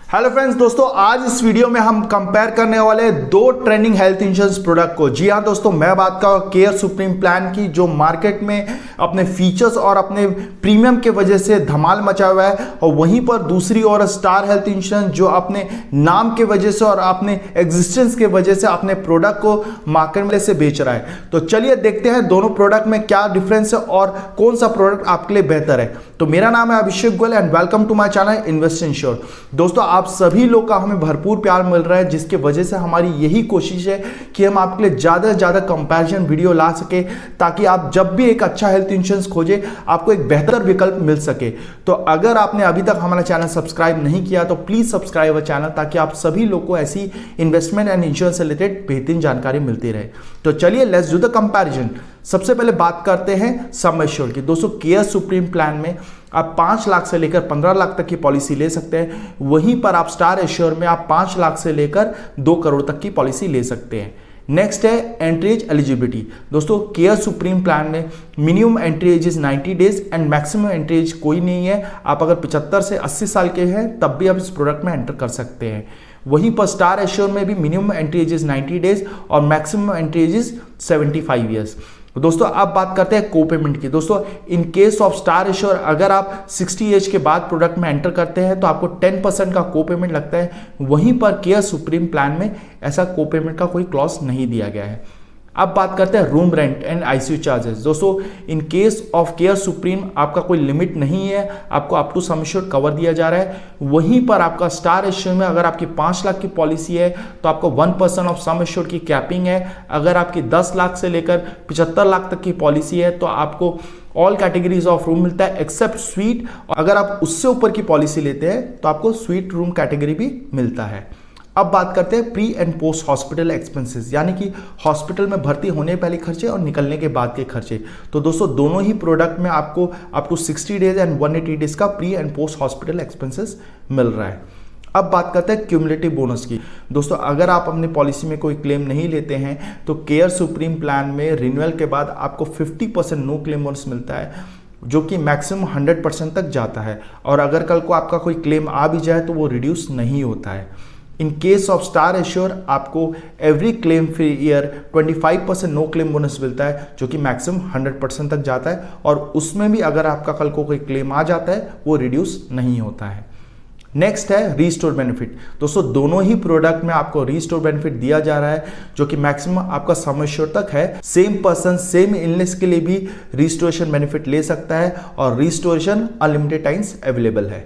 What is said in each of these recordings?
Hello friends, दोस्तों आज इस वीडियो में हम कंपेयर करने वाले दो ट्रेंडिंग हेल्थ इंश्योरेंस प्रोडक्ट को। जी हाँ दोस्तों, मैं बात कर केयर सुप्रीम प्लान की, जो मार्केट में अपने फीचर्स और अपने प्रीमियम के वजह से धमाल मचा हुआ है, और वहीं पर दूसरी ओर स्टार हेल्थ इंश्योरेंस जो अपने नाम के वजह से और अपने एग्जिस्टेंस के वजह से अपने प्रोडक्ट को मार्केट में से बेच रहा है। तो चलिए देखते हैं दोनों प्रोडक्ट में क्या डिफरेंस है और कौन सा प्रोडक्ट आपके लिए बेहतर है। तो मेरा नाम है Abhishek Goyal and welcome to my channel invest insure. दोस्तों आप सभी लोग का हमें भरपूर प्यार मिल रहा है, जिसके वजह से हमारी यही कोशिश है कि हम आपके लिए ज़्यादा से ज़्यादा कंपैरिजन वीडियो ला सके, ताकि आप जब भी एक अच्छा हेल्थ इंश्योरेंस खोजें आपको एक बेहतर विकल्प मिल सके। तो अगर आपने अभी तक हमारा चैनल सब्सक्राइब नहीं किया तो प्लीज़ सब्सक्राइब अवर चैनल, ताकि आप सभी लोग को ऐसी इन्वेस्टमेंट एंड इंश्योरेंस से रिलेटेड बेहतरीन जानकारी मिलती रहे। तो चलिए लेट्स डू द कंपैरिजन। सबसे पहले बात करते हैं सम एश्योर्ड की। दोस्तों केयर सुप्रीम प्लान में आप 5 लाख से लेकर 15 लाख तक की पॉलिसी ले सकते हैं, वहीं पर आप स्टार एश्योर में आप 5 लाख से लेकर 2 करोड़ तक की पॉलिसी ले सकते हैं। नेक्स्ट है एंट्री एज एलिजिबिलिटी। दोस्तों केयर सुप्रीम प्लान में minimum entry age is 90 days and maximum entry age कोई नहीं है। आप अगर 75 से 80 साल के हैं तब भी आप इस प्रोडक्ट में एंटर कर सकते हैं। वहीं पर स्टार एश्योर में भी minimum entry age is 90 days और maximum entry age is 75 years. दोस्तों अब बात करते हैं को पेमेंट की। दोस्तों in case of star assure अगर आप 60 एज के बाद प्रोडक्ट में एंटर करते हैं तो आपको 10% का को पेमेंट लगता है। वहीं पर केयर सुप्रीम प्लान में ऐसा को पेमेंट का कोई क्लॉज नहीं दिया गया है। अब बात करते हैं room rent and ICU charges. दोस्तों in case of care supreme आपका कोई लिमिट नहीं है, आपको up to sum assured cover दिया जा रहा है। वहीं पर आपका स्टार एश्योर में अगर आपकी 5 लाख की पॉलिसी है तो आपको 1% ऑफ सम एश्योर्ड की कैपिंग है। अगर आपकी 10 लाख से लेकर 75 लाख तक की पॉलिसी है तो आपको ऑल कैटेगरीज ऑफ रूम मिलता है एक्सेप्ट स्वीट। अगर आप उससे ऊपर की पॉलिसी लेते हैं तो आपको स्वीट रूम कैटेगरी भी मिलता है। अब बात करते हैं pre and post hospital expenses, यानी कि हॉस्पिटल में भर्ती होने पहले खर्चे और निकलने के बाद के खर्चे। तो दोस्तों दोनों ही प्रोडक्ट में आपको up to 60 days and 180 days का pre and post hospital expenses मिल रहा है। अब बात करते हैं क्यूमुलेटिव बोनस की। दोस्तों अगर आप अपनी पॉलिसी में कोई क्लेम नहीं लेते हैं तो केयर सुप्रीम प्लान में रिन्यूअल के बाद आपको 50% नो क्लेम बोनस मिलता है, जो कि मैक्सिमम 100% तक जाता है। और अगर कल को आपका कोई क्लेम आ भी जाए तो वो रिड्यूस नहीं होता है। In case of star assure आपको every claim free year 25% no claim bonus मिलता है, जो कि मैक्सिमम 100% तक जाता है। और उसमें भी अगर आपका कल को कोई क्लेम आ जाता है वो रिड्यूस नहीं होता है। नेक्स्ट है रीस्टोर बेनिफिट। दोस्तों दोनों ही प्रोडक्ट में आपको रीस्टोर बेनिफिट दिया जा रहा है, जो कि मैक्सिमम आपका सम एश्योर्ड तक है। सेम पर्सन सेम इलनेस के लिए भी रिस्टोरेशन बेनिफिट ले सकता है और रिस्टोरेशन अनलिमिटेड टाइम्स अवेलेबल है।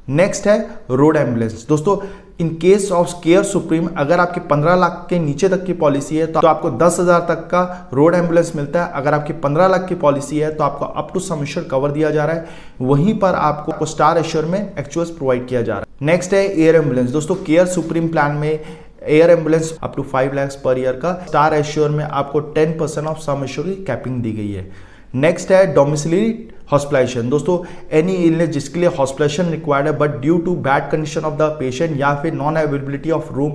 नेक्स्ट है रोड एम्बुलेंस। दोस्तों in case of care supreme अगर आपकी 15 लाख के नीचे तक की पॉलिसी है तो आपको 10,000 तक का रोड एम्बुलेंस मिलता है। अगर आपकी 15 लाख की पॉलिसी है तो आपको up to sum assured cover दिया जा रहा है। वहीं पर आपको स्टार एश्योर में एक्चुअल्स प्रोवाइड किया जा रहा है। नेक्स्ट है एयर एम्बुलेंस। दोस्तों केयर सुप्रीम प्लान में air ambulance up to 5 lakh per year का, स्टार एश्योर में आपको 10% ऑफ सम एश्योर्ड की कैपिंग दी गई है। नेक्स्ट है डोमिसिलरी हॉस्पिटलाइजेशन। दोस्तों एनी इलनेस जिसके लिए हॉस्पिटलाइजेशन रिक्वायर्ड है but due to bad condition of the patient या फिर non availability of room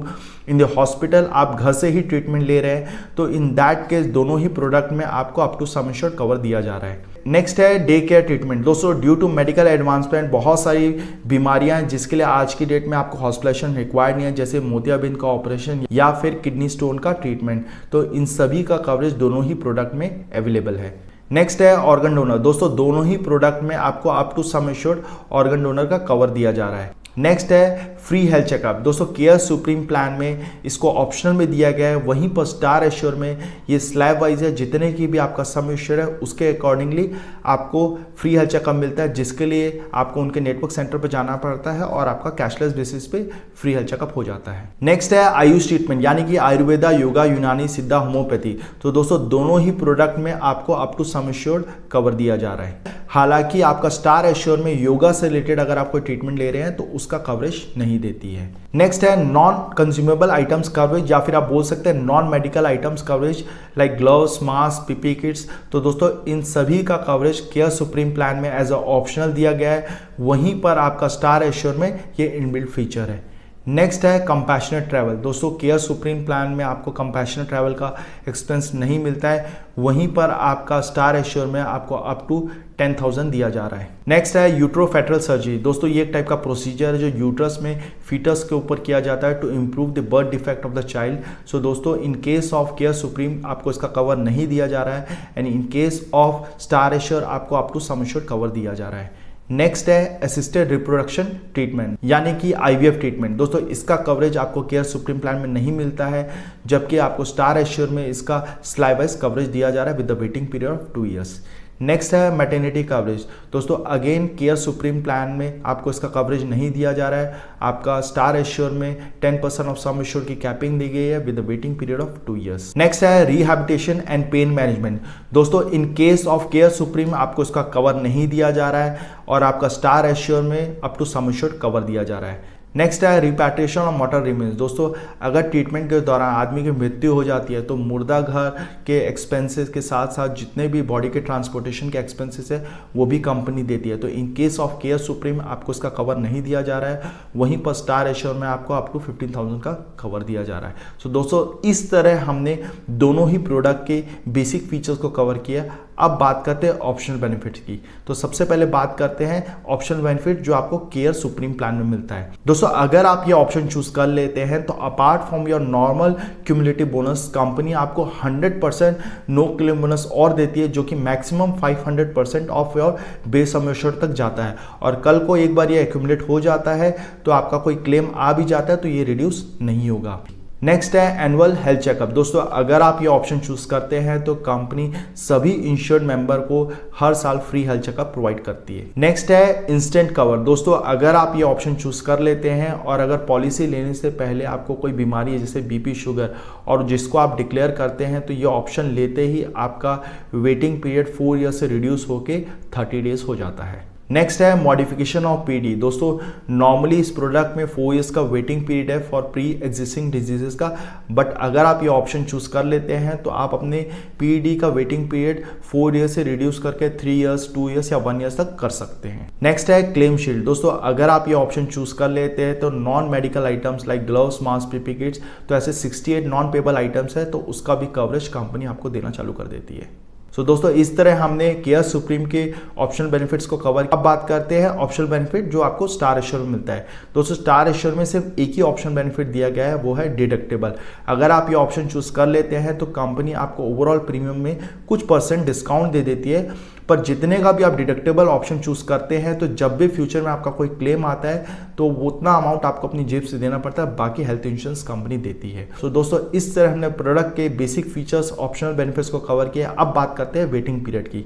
in the hospital, आप घर से ही ट्रीटमेंट ले रहे हैं, तो इन दैट केस दोनों ही प्रोडक्ट में आपको up to sum assured cover दिया जा रहा है। नेक्स्ट है डे केयर ट्रीटमेंट। दोस्तों ड्यू टू मेडिकल एडवांसमेंट बहुत सारी बीमारियां हैं जिसके लिए आज की डेट में आपको हॉस्पिटलाइजेशन रिक्वायर्ड नहीं है, जैसे मोतियाबिंद का ऑपरेशन या फिर किडनी स्टोन का ट्रीटमेंट। तो इन सभी का कवरेज दोनों ही प्रोडक्ट में अवेलेबल है। नेक्स्ट है ऑर्गन डोनर। दोस्तों दोनों ही प्रोडक्ट में आपको up to sum assured organ donor का कवर दिया जा रहा है। नेक्स्ट है फ्री हेल्थ चेकअप। दोस्तों केयर सुप्रीम प्लान में इसको ऑप्शनल में दिया गया है, वहीं पर स्टार एश्योर में ये स्लैब वाइज है, जितने की भी आपका सम एश्योर्ड है उसके अकॉर्डिंगली आपको फ्री हेल्थ चेकअप मिलता है, जिसके लिए आपको उनके नेटवर्क सेंटर पर जाना पड़ता है और आपका कैशलेस बेसिस पे फ्री हेल्थ चेकअप हो जाता है। नेक्स्ट है आयुष ट्रीटमेंट, यानी कि आयुर्वेदा, योगा, यूनानी, सिद्धा, होम्योपैथी। तो दोस्तों दोनों ही प्रोडक्ट में आपको up to sum assured cover दिया जा रहा है। हालांकि आपका स्टार एश्योर में योगा से रिलेटेड अगर आप कोई ट्रीटमेंट ले रहे हैं तो उसका कवरेज नहीं देती है। नेक्स्ट है नॉन कंज्यूमेबल आइटम्स कवरेज, या फिर आप बोल सकते हैं non medical items coverage like gloves, mask, PP kits. तो दोस्तों इन सभी का कवरेज केयर सुप्रीम प्लान में एज अ ऑप्शनल दिया गया है, वहीं पर आपका स्टार एश्योर में ये इनबिल्ट फीचर है। नेक्स्ट है कंपैशनेट ट्रैवल। दोस्तों केयर सुप्रीम प्लान में आपको कंपैशनेट ट्रैवल का एक्सपेंस नहीं मिलता है, वहीं पर आपका स्टार एश्योर में आपको अप टू 10,000 दिया जा रहा है। नेक्स्ट है यूट्रोफेटरल सर्जरी। दोस्तों ये एक टाइप का प्रोसीजर है जो यूट्रस में फीटस के ऊपर किया जाता है to improve the birth defect of the child. So दोस्तों in case of care supreme आपको इसका कवर नहीं दिया जा रहा है, and in case of star assure आपको up to sum assured cover दिया जा रहा है। नेक्स्ट है असिस्टेड रिप्रोडक्शन ट्रीटमेंट यानी कि IVF ट्रीटमेंट। दोस्तों इसका कवरेज आपको केयर सुप्रीम प्लान में नहीं मिलता है, जबकि आपको स्टार एश्योर में इसका स्लाइड वाइज कवरेज दिया जा रहा है with the waiting period of 2 years. Next है मैटरनिटी कवरेज। दोस्तों अगेन केयर सुप्रीम प्लान में आपको इसका कवरेज नहीं दिया जा रहा है, आपका स्टार एश्योर में 10% ऑफ सम एश्योर्ड की कैपिंग दी गई है with the waiting period of 2 years. Next है रिहैबिलिटेशन एंड पेन मैनेजमेंट। दोस्तों in case of care supreme आपको इसका कवर नहीं दिया जा रहा है और आपका स्टार एश्योर में up to sum assured cover दिया जा रहा है। नेक्स्ट है रिपैट्रिएशन ऑफ मॉर्टल रिमेन्स। दोस्तों अगर ट्रीटमेंट के दौरान आदमी की मृत्यु हो जाती है तो मुर्दा घर के एक्सपेंसेस के साथ साथ जितने भी बॉडी के ट्रांसपोर्टेशन के एक्सपेंसेस है वो भी कंपनी देती है। तो इन केस ऑफ केयर सुप्रीम आपको इसका कवर नहीं दिया जा रहा है, वहीं पर स्टार एश्योर में आपको अप टू 15,000 का कवर दिया जा रहा है। सो दोस्तों इस तरह हमने दोनों ही प्रोडक्ट के बेसिक फीचर्स को कवर किया। अब बात करते हैं ऑप्शनल बेनिफिट्स की। तो सबसे पहले बात करते हैं ऑप्शनल बेनिफिट जो आपको केयर सुप्रीम प्लान में मिलता है। दोस्तों अगर आप ये ऑप्शन चूज कर लेते हैं तो apart from your normal cumulative bonus company आपको 100% नो क्लेम बोनस और देती है, जो कि maximum 500% of your base sum assured तक जाता है। और कल को एक बार ये एक्यूमुलेट हो जाता है तो आपका कोई क्लेम आ भी जाता है तो ये रिड्यूस नहीं होगा। नेक्स्ट है एनुअल हेल्थ चेकअप। दोस्तों अगर आप ये ऑप्शन चूज करते हैं तो कंपनी सभी इंश्योर्ड मेंबर को हर साल फ्री हेल्थ चेकअप प्रोवाइड करती है। नेक्स्ट है इंस्टेंट कवर। दोस्तों अगर आप ये ऑप्शन चूज कर लेते हैं और अगर पॉलिसी लेने से पहले आपको कोई बीमारी है जैसे BP शुगर और जिसको आप डिक्लेयर करते हैं तो ये ऑप्शन लेते ही आपका वेटिंग पीरियड 4 ईयर से रिड्यूस होकर 30 डेज हो जाता है। नेक्स्ट है मॉडिफिकेशन ऑफ PD। दोस्तों नॉर्मली इस प्रोडक्ट में 4 इयर्स का वेटिंग पीरियड है फॉर प्री एग्जिस्टिंग डिजीजेस का, बट अगर आप ये ऑप्शन चूज कर लेते हैं तो आप अपने PD का वेटिंग पीरियड 4 ईयर्स से रिड्यूस करके 3 इयर्स, 2 इयर्स या 1 ईयर्स तक कर सकते हैं। नेक्स्ट है क्लेम शील्ड। दोस्तों अगर आप ये ऑप्शन चूज कर लेते हैं तो non medical items like gloves, mask, PPE kits, तो ऐसे 68 नॉन पेबल आइटम्स है तो उसका भी कवरेज कंपनी आपको देना चालू कर देती है। सो दोस्तों इस तरह हमने केयर सुप्रीम के ऑप्शनल बेनिफिट्स को कवर किया। अब बात करते हैं ऑप्शनल बेनिफिट जो आपको स्टार एश्योर में मिलता है। दोस्तों स्टार एश्योर में सिर्फ एक ही ऑप्शन बेनिफिट दिया गया है, वो है डिडक्टेबल। अगर आप ये ऑप्शन चूज कर लेते हैं तो कंपनी आपको ओवरऑल प्रीमियम में कुछ % डिस्काउंट दे देती है, पर जितने का भी आप डिडक्टेबल ऑप्शन चूज करते हैं तो जब भी फ्यूचर में आपका कोई क्लेम आता है तो उतना अमाउंट आपको अपनी जेब से देना पड़ता है, बाकी हेल्थ इंश्योरेंस कंपनी देती है। सो दोस्तों इस तरह हमने प्रोडक्ट के बेसिक फीचर्स, ऑप्शनल बेनिफिट्स को कवर किया। अब बात करते हैं वेटिंग पीरियड की।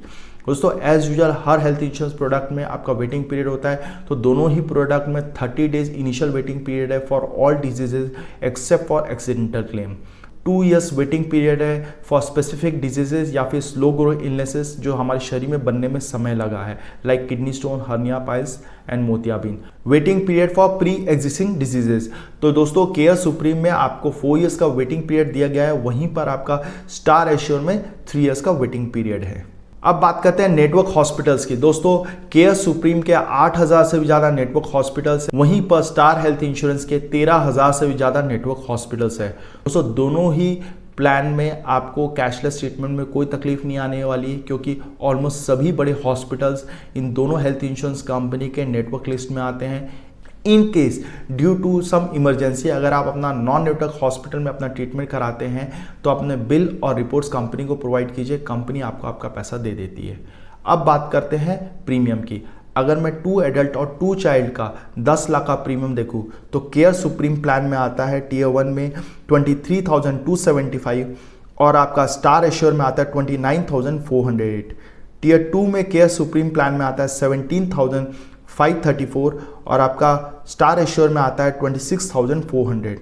दोस्तों एज यूजुअल हर हेल्थ इंश्योरेंस प्रोडक्ट में आपका वेटिंग पीरियड होता है, तो दोनों ही प्रोडक्ट में 30 डेज इनिशियल वेटिंग पीरियड है for all diseases except for accidental claim. 2 years waiting period है फॉर स्पेसिफिक डिजीजेज या फिर स्लो ग्रो इलनेसेस जो हमारे शरीर में बनने में समय लगा है, like kidney stone, hernia, piles and मोतियाबिंद। Waiting period for pre existing diseases. तो दोस्तों केयर सुप्रीम में आपको 4 इयर्स का वेटिंग पीरियड दिया गया है, वहीं पर आपका स्टार एश्योर में 3 इयर्स का वेटिंग पीरियड है। अब बात करते हैं नेटवर्क हॉस्पिटल्स की। दोस्तों केयर सुप्रीम के 8,000 से भी ज़्यादा नेटवर्क हॉस्पिटल्स हैं, वहीं पर स्टार हेल्थ इंश्योरेंस के 13,000 से भी ज़्यादा नेटवर्क हॉस्पिटल्स हैं। दोस्तों दोनों ही प्लान में आपको कैशलेस ट्रीटमेंट में कोई तकलीफ नहीं आने वाली है, क्योंकि ऑलमोस्ट सभी बड़े हॉस्पिटल्स इन दोनों हेल्थ इंश्योरेंस कंपनी के नेटवर्क लिस्ट में आते हैं। In case due to some emergency अगर आप अपना नॉन नेटवर्क हॉस्पिटल में अपना ट्रीटमेंट कराते हैं तो अपने बिल और रिपोर्ट्स कंपनी को प्रोवाइड कीजिए, कंपनी आपको आपका पैसा दे देती है। अब बात करते हैं प्रीमियम की। अगर मैं 2 एडल्ट और 2 चाइल्ड का 10 लाख का प्रीमियम देखूं तो केयर सुप्रीम प्लान में आता है टीयर 1 में 23,275 और आपका स्टार एश्योर में आता है 29,408। टीयर 2 में केयर सुप्रीम प्लान में आता है 17,534 और आपका स्टार एश्योर में आता है 26,400।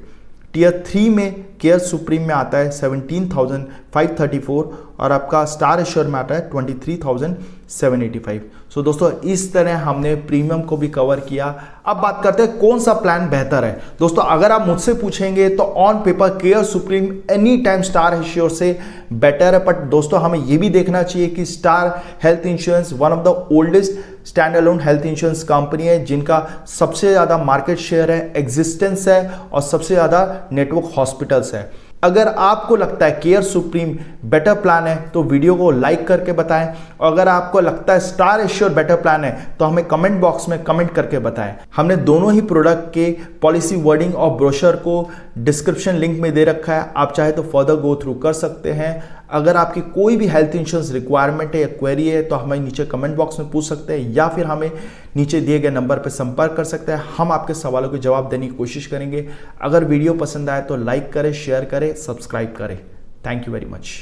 टीयर 3 में केयर सुप्रीम में आता है 17,534 और आपका स्टार एश्योर में आता है 23,785। सो दोस्तों इस तरह हमने प्रीमियम को भी कवर किया। अब बात करते हैं कौन सा प्लान बेहतर है। दोस्तों अगर आप मुझसे पूछेंगे तो on paper care supreme any time star assure से बेटर है, बट दोस्तों हमें यह भी देखना चाहिए कि star health insurance one of the oldest stand alone health insurance company है, जिनका सबसे ज़्यादा मार्केट शेयर है, एग्जिस्टेंस है और सबसे ज़्यादा नेटवर्क हॉस्पिटल्स है। अगर आपको लगता है केयर सुप्रीम बेटर प्लान है तो वीडियो को लाइक करके बताएं, और अगर आपको लगता है स्टार एश्योर बेटर प्लान है तो हमें कमेंट बॉक्स में कमेंट करके बताएं। हमने दोनों ही प्रोडक्ट के पॉलिसी वर्डिंग और ब्रोशर को डिस्क्रिप्शन लिंक में दे रखा है, आप चाहे तो फर्दर गो थ्रू कर सकते हैं। अगर आपकी कोई भी हेल्थ इंश्योरेंस रिक्वायरमेंट है या क्वेरी है तो हमें नीचे कमेंट बॉक्स में पूछ सकते हैं, या फिर हमें नीचे दिए गए नंबर पर संपर्क कर सकते हैं। हम आपके सवालों के जवाब देने की कोशिश करेंगे। अगर वीडियो पसंद आए तो लाइक करें, शेयर करें, सब्सक्राइब करें। Thank you very much.